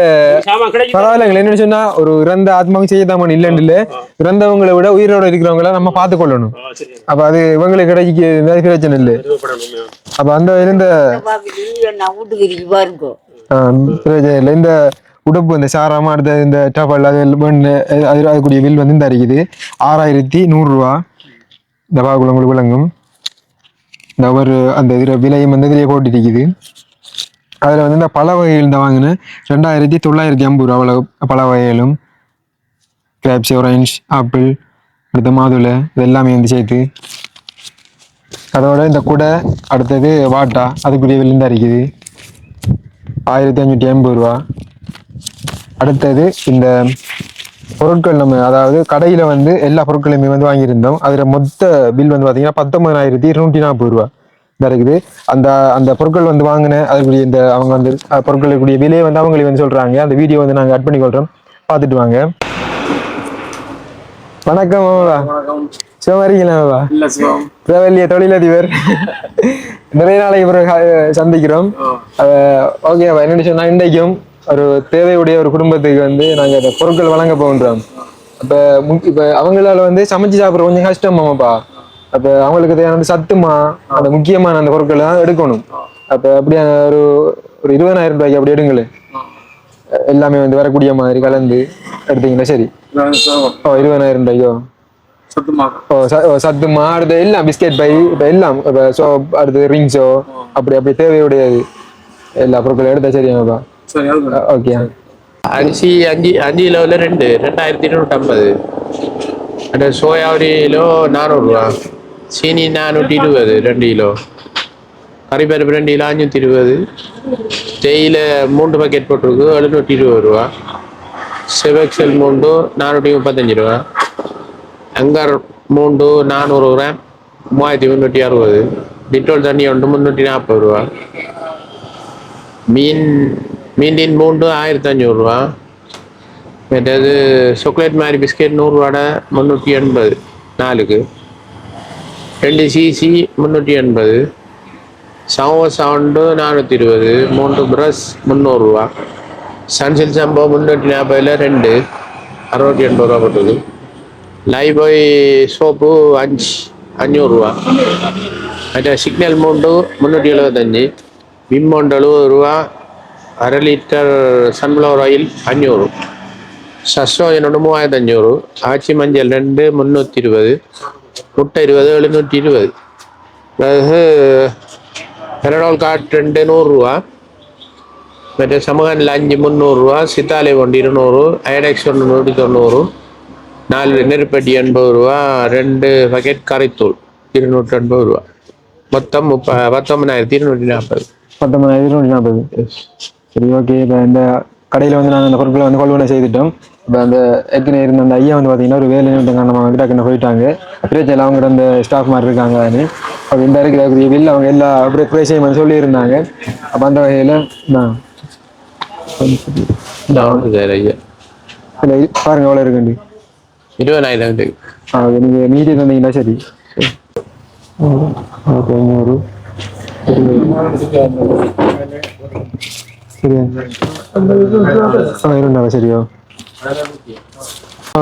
பரவாயில்லைங்களா? என்னன்னு சொன்னா ஒரு இறந்த ஆத்மாவும் செய்யதாமன் இல்லைன்னு இல்ல, இறந்தவங்களை விட உயிரோட இருக்கிறவங்கள நம்ம பார்த்து கொள்ளணும். அப்ப அது இவங்களுக்கு கிடைக்க பிரச்சனை இல்லை. அப்ப அந்த இருந்த பிரச்சனை இல்லை. இந்த உடுப்பு, இந்த சாராம அடுத்த இந்த டபல் அதுக்கூடிய வில் வந்து இந்த இருக்குது 6100 ரூபா. இந்த பாக்குள்ள உங்களுக்கு விளங்கும். இந்த ஒரு அந்த இதில் விலையும் வந்து இதிலேயே போட்டுருக்குது. அதில் வந்து இந்த பழ வகைகள் இந்த வாங்கினேன் 2950 ரூபா. அவ்வளோ பழ வகைகளும் கிராப்ஸ், ஆரஞ்ச், ஆப்பிள், அடுத்த மாதுளை, இது எல்லாமே வந்து சேர்த்து. அதோட இந்த குடை, அடுத்தது வாட்டா, அதுக்குரிய விலையும் இருக்குது 1550 ரூபா. அடுத்தது இந்த பொருட்கள் நம்ம அதாவது கடையில் வந்து எல்லா பொருட்களையுமே வந்து வாங்கியிருந்தோம். அதில் மொத்த பில் வந்து பார்த்தீங்கன்னா 19,240 ரூபா தான் இருக்குது. அந்த பொருட்கள் வந்து வாங்கினேன். அதுக்குரிய இந்த அவங்க வந்து பொருட்களுக்குரிய விலையை வந்து அவங்களே வந்து சொல்கிறாங்க. அந்த வீடியோ வந்து நாங்கள் ஆட் பண்ணி கொள்கிறோம், பார்த்துட்டு வாங்க. வணக்கம் மாமா. சிவமரிங்களா? பிரபல்ய தொழிலதிபர். நிறைய நாளைக்கு பிறகு சந்திக்கிறோம். ஓகே, என்னென்னு சொன்னால் இன்றைக்கும் ஒரு தேவையுடைய ஒரு குடும்பத்துக்கு வந்து நாங்கள் அந்த பொருட்கள் வழங்க போகின்றோம். அப்போ அவங்களால வந்து சமைச்சு சாப்பிட்ற கொஞ்சம் கஷ்டமாப்பா. அப்போ அவங்களுக்கு தேவையான சத்துமா அந்த முக்கியமான அந்த பொருட்களை தான் எடுக்கணும். அப்போ அப்படியான ஒரு 20,000 ரூபாய்க்கு அப்படி எடுங்களேன், எல்லாமே வந்து வரக்கூடிய மாதிரி கலந்து எடுத்தீங்களா? சரி. 20,000 ரூபாய்க்கோ? சத்துமா, அடுத்து எல்லாம் பிஸ்கெட் பை, இப்போ எல்லாம் சோப், அடுத்து ரிங்ஸோ, அப்படி தேவையுடையது எல்லா பொருட்களும் எடுத்தா சரியாப்பா? ஓகே. அரிசி 5 கிலோவில் 2250. அந்த சோயா 1 கிலோ 400 ரூபா. சீனி 420 2 கிலோ. கறிப்பருப்பு 2 கிலோ 520. தேயிலை 3 பாக்கெட் போட்டிருக்கு 720 ரூபா. செவக்சல் 3 435 ரூபா. அங்கர் 3 400 கிராம் 3360. டிட்டோல் தண்ணி ஒன்று 340 ரூபா. மீன் 3 1500 ரூபா. மற்றது சாக்லேட் மாதிரி பிஸ்கெட் 100 ரூபாட 380 4க்கு. 2 சிசி 380. சமோசா 420. 3 ப்ரஷ் 300 ரூபா. சன்சில் சம்போ 340ல் 2 680 ரூபா போட்டது. லைபாய் சோப்பு 500 ரூபா. மற்ற சிக்னல் 375. விம் 70 ரூபா. 1/2 லிட்டர் சன்ஃப்ளவர் ஆயில் 500. சஸ்ட்ரோஜன் 3500. ஆச்சி மஞ்சள் 2 320. முட்டை 20 720. பிறகு பெரடால் காட் 2 100 ரூபா. மற்ற சமகனில் 5 300 ரூபா. சித்தாலை ஒன்று 200. ஐடெக்ஸ் 1 190. 4 நெருப்பட்டி 80 ரூபா. 2 பக்கெட் கரைத்தூள் 280 ரூபா. மொத்தம் 19,240. 19,240. சரி, ஓகே. இப்போ இந்த கடையில் வந்து நாங்கள் அந்த பொருட்களை வந்து கொள்வனை செய்துட்டோம். இப்போ அந்த ஏற்கனவே இருந்த அந்த ஐயா வந்து பார்த்தீங்கன்னா ஒரு வேலை நிமிடம் காரணமாக வந்து டக்குன்னு போயிட்டாங்க. பிரச்சனை அவங்க அந்த ஸ்டாஃப் மாதிரி இருக்காங்க. அப்போ இந்த இருக்கிற பில் அவங்க எல்லா பிரச்சனையும் வந்து சொல்லியிருந்தாங்க. அப்போ அந்த வகையில் பாருங்க எவ்வளோ இருக்குண்டு 20,000. நீங்கள் மீதி தந்தீங்களா? சரி. 500 சரியா இருந்தா சரியோ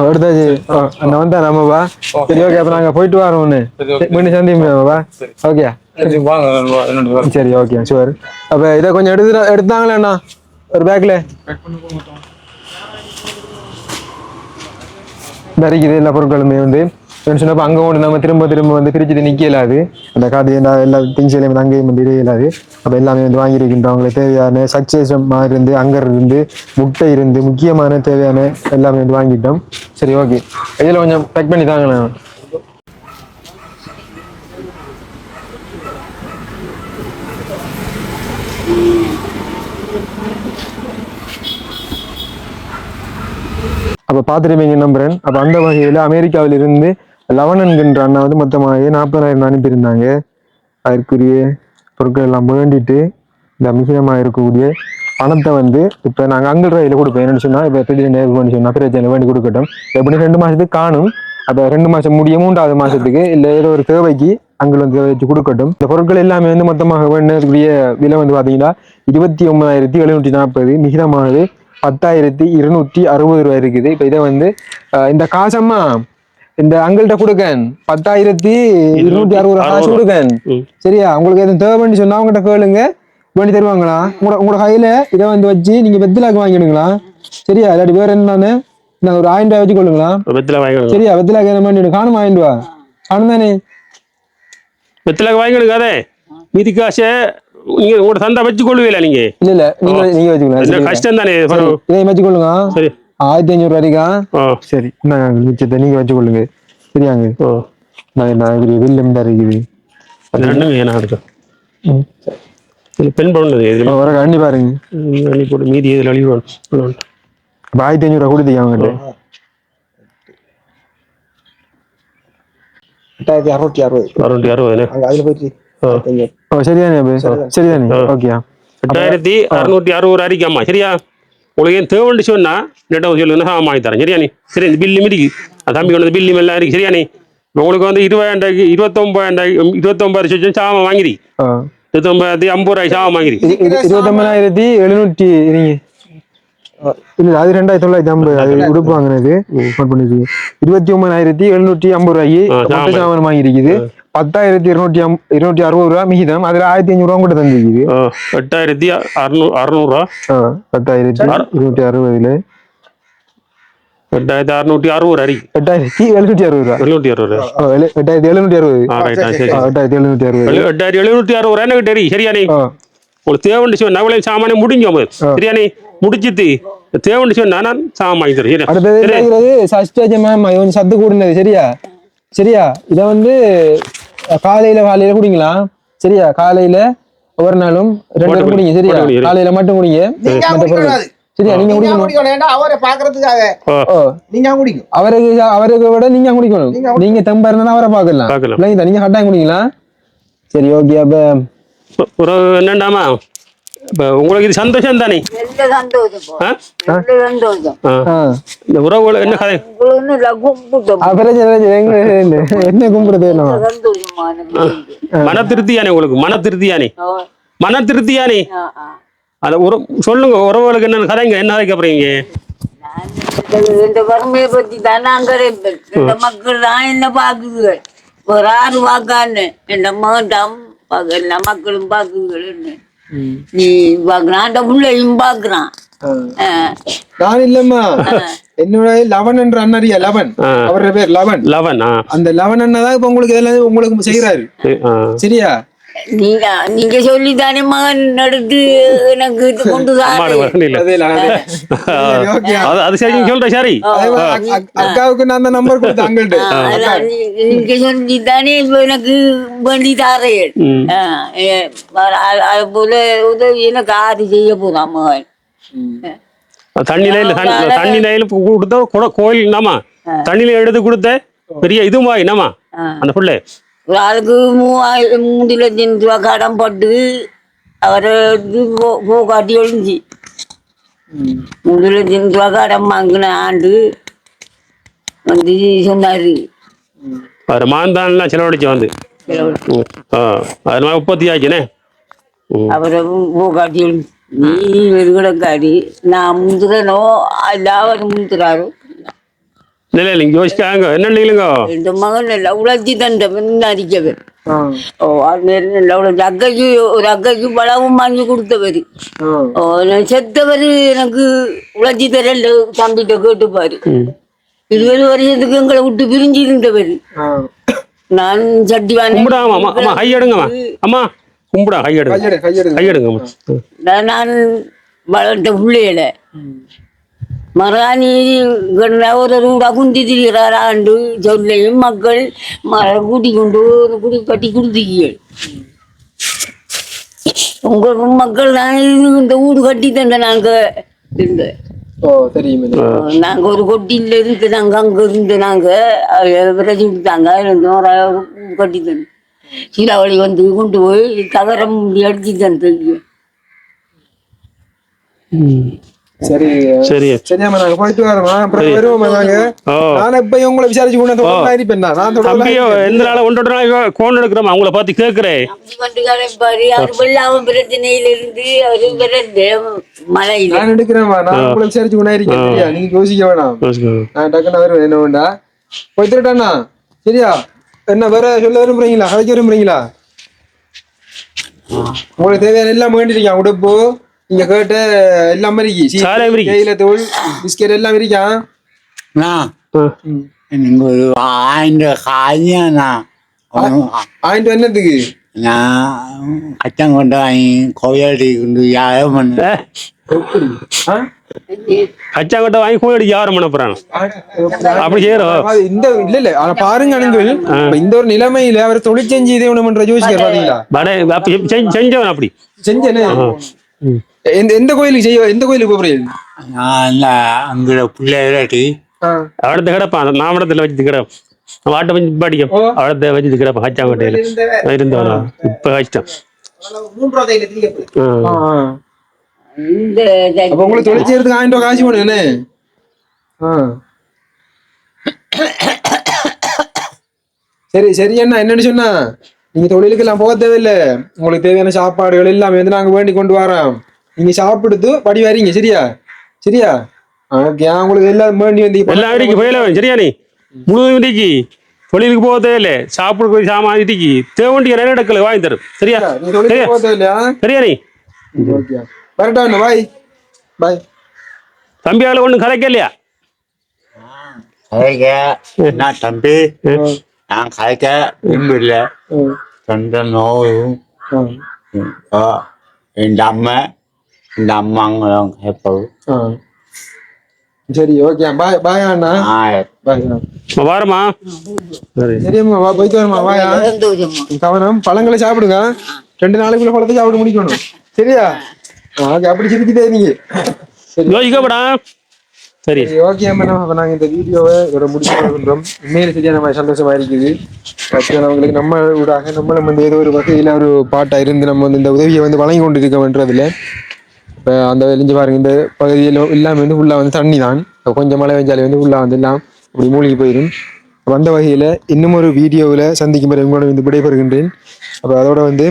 எடுத்தாச்சு நான் வந்தா நம்மப்பா சரி ஓகே அப்ப நாங்க போயிட்டு வரோம் ஒண்ணு மீண்டும் சந்திப்பா ஓகே சரி ஓகே ஷுவர் அப்ப இதை கொஞ்சம் எடுத்தாங்களேண்ணா ஒரு பேக்ல தரிக்குது எல்லா பொருட்களுமே வந்து சொன்னப்ப அங்கே ஒன்று நம்ம திரும்ப வந்து பிரிச்சுட்டு நிற்கலாது அந்த காது எல்லா திங்ஸ்லையும் வந்து அங்கேயும் வந்து இடையிலாது அப்போ எல்லாமே வந்து வாங்கியிருக்கின்றோம் அவங்களுக்கு தேவையான சக்சேஷமாக இருந்து அங்கர் இருந்து முட்டை இருந்து முக்கியமான தேவையான எல்லாமே வந்து வாங்கிட்டோம் சரி ஓகே இதில் கொஞ்சம் பேக் பண்ணி தாங்கண்ணா அப்போ பார்த்துருப்பீங்க நம்புறேன் அப்போ அந்த வகையில் அமெரிக்காவிலிருந்து லவன் என்கின்ற அண்ணா வந்து மொத்தமாக 40,000 அனுப்பியிருந்தாங்க அதற்குரிய பொருட்கள் எல்லாம் வேண்டிட்டு இந்த மிகிதமாக இருக்கக்கூடிய பணத்தை வந்து இப்போ நாங்கள் அங்கே ரயில கொடுப்போம் என்னன்னு சொன்னால் இப்போ திடீர்னு சொன்னால் பிரச்சனை வேண்டி கொடுக்கட்டும் எப்படி 2 மாதத்துக்கு காணும் அப்போ 2 மாதம் முடிய 3வது மாதத்துக்கு இல்லை ஏதோ ஒரு தேவைக்கு அங்கே வந்து வச்சு கொடுக்கட்டும் இந்த பொருட்கள் எல்லாமே வந்து மொத்தமாக வேண்டிய விலை வந்து பார்த்தீங்கன்னா 29,740 மிகிதமானது 10,260 ரூபாய் இருக்குது. இப்போ இதை வந்து இந்த காசம்மா இந்த அங்கள்கிட்ட கொடுக்கேன் 10,260 காசு கொடுக்கேன் சரியா உங்களுக்கு எதுவும் தேவைன்னு சொன்னா அவங்ககிட்ட கேளுங்க வேண்டி தருவாங்களா உங்களோட கையில இதை வந்து வச்சு நீங்க வெத்திலாக்கு வாங்கிடுங்களா சரியா இல்லாட்டி வேற என்னன்னு நான் ஒரு 1000 ரூபாய் வச்சு கொள்ளுங்களா சரியா வெத்திலாக்கு என்ன பண்ணி காணும் 1000 ரூபாய் காணும் தானே வெத்திலாக்கு வாங்கிடுங்க மீதி காசை நீங்க உங்களோட சந்தா வச்சு கொள்ளுவீங்களா நீங்க இல்ல நீங்க வச்சுக்கலாம் கஷ்டம் தானே இதை வச்சு கொள்ளுங்க சரி 1,500 ரூபாய்க்கா சரி நான் மிச்சத்தை நீங்க வச்சு கொள்ளுங்க சரியாங்க நான் வில்லம் தான் இருக்குது பெண் பண்ணது வர அண்ணி பாருங்க அண்ணி போட்டு மீதி இதில் அழிவு 1,500 ரூபா கொடுத்தீங்க அவங்ககிட்ட 8,660 அதுல போயிட்டு சரிதானே சரிதானே ஓகே 8,660 அடிக்காமா சரியா உங்களுக்கு ஏன் தேவைன்னு சொன்னா நெட்ட சொல்லுங்க நான் வாங்கி தரேன் சரியா நீ சரி இந்த பில்லு மிடிக்கு தம்பி கொண்டு பில்லு எல்லாம் இருக்கு சரியா நீ உங்களுக்கு வந்து 29,000 சாமான் வாங்கிரி 29,050 ரூபாய் சாமான் வாங்கிரி 29,700 இல்ல அது 2,950 அது உடுப்பு வாங்கினது 29,750 ரூபாய்க்கு சாமான் வாங்கிருக்குது 10,260 ரூபா மிகிதம் அதுல 1,500 ரூபா கூட தந்துருக்குது 8,660 ரூபா 10,260 8,660 அடி 8,760 ரூபா 8,760 எனக்கு தெரியும் சரியானே உங்களுக்கு தேவைன்னு சொன்னா அவ்வளவு சாமானே முடிஞ்சோம் சரியானே முடிச்சிட்டு தேவைன்னு சொன்னா நான் சாமான் வாங்கி தரேன் அடுத்தது சத்து கூடினது சரியா சரியா இதை வந்து காலையில குடிங்களா சரியா காலையில ஒவ்வொரு நாளும் 2 நேரம் குடிங்க சரியா காலையில மட்டும் குடிங்க சரியா நீங்க குடிக்கணும் அவரை பாக்குறதுக்காக நீங்க குடிக்கும் அவருக்கு விட நீங்க குடிக்கணும் நீங்க தெம்பா இருந்தா அவரை பாக்கலாம் நீங்க கட்டாயம் குடிக்கலாம் சரி ஓகே அப்ப என்னண்டாமா இப்ப உங்களுக்கு இது சந்தோஷம் தானே இந்த உறவுகள் என்ன கதை என்ன கும்பிடுறது மன திருப்தியானே உங்களுக்கு மன திருப்தியானே அத சொல்லுங்க உறவுகளுக்கு என்ன கதைங்க என்ன கதைக்கு அப்புறீங்க இந்த வறுமையை பத்தி தானே அங்க இந்த மக்கள் தான் என்ன பாக்குது ஒரு 6 வாக்கான்னு என் மகன் எல்லா மக்களும் பாக்குதுன்னு நீ பாக்குறான் பிள்ளையும் பாக்குறான் நான் இல்லம்மா என்னோட லவன் என்ற அண்ணறியா லவன் அவரோட பேர் லவன் அந்த லவன் அண்ணாதான் இப்ப உங்களுக்கு இதெல்லாம் உங்களுக்கு செய்யறாரு சரியா நீங்க சொல்லித்தானே மகன் எடுத்து எனக்கு கொண்டு அது சரி சொல்ற சரி அக்காவுக்கு நான் அந்த நம்பர் கொடுத்தேன் அங்கள்ட்ட நீங்க சொல்லித்தானே எனக்கு வண்டி தாரேன் அது போல உதவி எனக்கு ஆறு செய்ய போதான் மகன் தண்ணியில கொடுத்த கோயில் நாமா தண்ணியில எடுத்து கொடுத்த பெரிய இதுமாய் நாமா அந்த புள்ள ஒரு ஆளுக்கு 3 லட்சம் ரூபா கடன் போட்டு அவரை காட்டி ஒழிஞ்சி 3 லட்சம் ரூபா கடன் வாங்கின ஆண்டு வந்து சொன்னாரு அவர் மாந்தான்லாம் செலவழிச்சு வந்து அதனால 30 ஆச்சுனே அவரை காட்டி ஒழிஞ்சு நீ வெறுகடக்காரி நான் முந்துறனோ எல்லாரும் முந்துறாரோ இல்லை இல்லைங்க யோசிக்காங்க என்ன இல்லைங்க இந்த மகன் எல்லாம் உழைச்சி தந்தவன் அடிக்கவன் ஓ அது மாரி நல்லா உழைச்சி அக்கைக்கு ஒரு அக்கைக்கு பழமும் வாங்கி கொடுத்தவர் ஓ நான் செத்தவர் எனக்கு உழைச்சி தரல தம்பிட்ட கேட்டுப்பாரு 20 வருஷத்துக்கு எங்களை விட்டு பிரிஞ்சு இருந்தவர் நான் சட்டி கும்பிடா அம்மா அம்மா கை எடுங்கம்மா அம்மா கும்பிடா கை எடுங்க கை எடுங்கம்மா நான் வளர்த்த பிள்ளையில மராணி ஒரு ரூடா குந்தி திரிகிறாராண்டு சொல்லையும் மக்கள் கூட்டி கொண்டு ஒரு குடி கட்டி கொடுத்தீங்க உங்களுக்கு மக்கள் தான் இந்த வீடு கட்டி தந்த நாங்க இருந்த நாங்க ஒரு கொட்டியில இருந்து நாங்க அங்க இருந்து நாங்க விரைச்சி கொடுத்தாங்க கட்டி தந்து சீலாவளி வந்து கொண்டு போய் தகரம் அடிச்சு தந்து சரி சரி சரியாமா நாங்க போயிட்டு வரோமா அப்புறம் வருவோமா நாங்க நான் இப்ப உங்களை விசாரிச்சு கொண்டு தொடர்ந்து இருப்பேன் நான் தொடர்ந்து எந்த நாள் ஒன்றரை நாள் கோன் எடுக்கிறோம் அவங்கள பார்த்து கேட்கிறேன் பாரு அவர் வெள்ளாம பிரச்சனையில இருந்து அவரு மழையில நான் எடுக்கிறேன்மா நான் உங்களை விசாரிச்சு கொண்டா இருக்கேன் சரியா நீங்க யோசிக்க வேணாம் நான் டக்குன்னு வருவேன் என்ன வேண்டா போயிட்டுட்டாண்ணா சரியா என்ன வேற சொல்ல விரும்புறீங்களா கதைக்க விரும்புறீங்களா உங்களுக்கு தேவையான எல்லாம் வேண்டிருக்கேன் உடுப்பு நீங்க கேட்ட எல்லாம் கையில தோல் பிஸ்கெட் எல்லாம் இருக்கா நீங்க ஒரு 1000 காயாண்ணா 1000 என்னத்துக்கு நான் கச்சம் கொண்டு வாங்கி கோயிலடி கொண்டு யாரும் பண்ண அச்சாங்கட்ட வாங்கி கோயிலடி யாரும் பண்ண போறாங்க அப்படி செய்யறோம் இந்த இல்ல இல்ல ஆனா பாருங்க அணுங்கள் இந்த ஒரு நிலைமையில அவர் தொழிற்செஞ்சு இதை ஒண்ணு யோசிக்கிறார் பாத்தீங்களா செஞ்சவன் அப்படி செஞ்சேன்னு எந்த கோயிலுக்கு செய்ய எந்த கோயிலுக்கு போறீங்க அங்க பிள்ளையாட்டி அவடத்த கிடப்பான் நாமடத்துல வச்சு கிடப்பான் வாட்டை வச்சு படிக்கும் அவடத்த வச்சு கிடப்பான் அச்சாங்கட்டையில இருந்தவனா இப்ப கஷ்டம் உங்களுக்கு தொழில் செய்யறதுக்கு 1000 ரூபாய் காசு போடுங்க சரி சரி அண்ணா என்னன்னு சொன்னா நீங்க தொழிலுக்கு எல்லாம் போக தேவையில்லை உங்களுக்கு தேவையான சாப்பாடுகள் எல்லாமே வந்து நாங்க வேண்டி கொண்டு வரோம் நீங்க சாப்பிடுத்து படி வரீங்க சரியா சரியா உங்களுக்கு எல்லாம் வேண்டி வந்து எல்லாம் அடிக்கு போயில சரியா நீ முழுவதும் இன்றைக்கு தொழிலுக்கு போக தேவையில்லை சாப்பிடு சாமான் இன்றைக்கு தேவண்டிய நிறைய இடத்துல வாங்கி தரும் சரியா போக தேவையில்லையா சரியா நீ வரட்டா பாய் பாய் தம்பியால ஒண்ணும் கதைக்க இல்லையா என்ன தம்பி நான் கதைக்க விரும்பல சொந்த நோயும் இந்த அம்மாங்களும் கேட்போம் சரி ஓகே பாய் பாய் அண்ணா பாய் வாரமா சரியம்மா போயிட்டு வரமா பாயா கவனம் பழங்களை சாப்பிடுங்க 2 நாளைக்குள்ள பழத்தை சாப்பிட முடிக்கணும் சரியா அப்படி சிரிச்சுட்டே நீங்க யோசிக்கப்படா சரி ஓகே அப்ப நாங்க இந்த வீடியோவை இதோட முடிச்சு பண்றோம் உண்மையில சரியா நம்ம சந்தோஷமா இருக்குது அவங்களுக்கு நம்ம ஊடாக நம்மளும் வந்து ஏதோ ஒரு வகையில ஒரு பாட்டா இருந்து நம்ம வந்து இந்த உதவியை வந்து வழங்கி கொண்டு இருக்கோம்ன்றதுல இப்போ அந்த வெளிஞ்சு பாருங்க இந்த பகுதியில் எல்லாமே வந்து ஃபுல்லாக வந்து தண்ணி தான் கொஞ்சம் மழை பெஞ்சாலே வந்து ஃபுல்லாக வந்து எல்லாம் அப்படி மூழ்கி போயிடும் அந்த வகையில் இன்னும் ஒரு வீடியோவில் சந்திக்கும் வரை உங்களோட வந்து விடைபெறுகின்றேன் அப்போ அதோட வந்து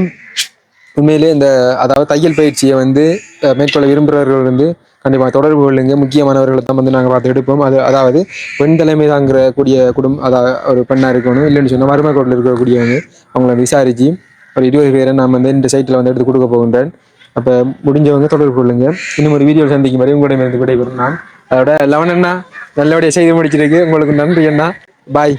உண்மையிலே இந்த அதாவது தையல் பயிற்சியை வந்து மேற்கொள்ள விரும்புகிறவர்கள் வந்து கண்டிப்பாக தொடர்பு கொள்ளுங்க முக்கியமானவர்களை தான் வந்து நாங்கள் பார்த்து எடுப்போம் அதாவது பெண் தலைமை தாங்கிற கூடிய அதாவது ஒரு பெண்ணாக இருக்கணும் இல்லைன்னு சொன்னால் மருமக்கோட்டில் இருக்கக்கூடியவங்க அவங்கள விசாரித்து ஒரு 20 பேரை நான் வந்து இந்த சைட்டில் வந்து எடுத்து கொடுக்க போகின்றேன் அப்போ முடிஞ்சவங்க தொடர்பு கொள்ளுங்க இன்னும் ஒரு வீடியோ சந்திக்கும் வரை உங்களிடம் இருந்து விடைபெறும் நான் அதோட லவன் அண்ணா நல்லபடியாக செய்து முடிச்சிருக்கு உங்களுக்கு நன்றி அண்ணா பாய்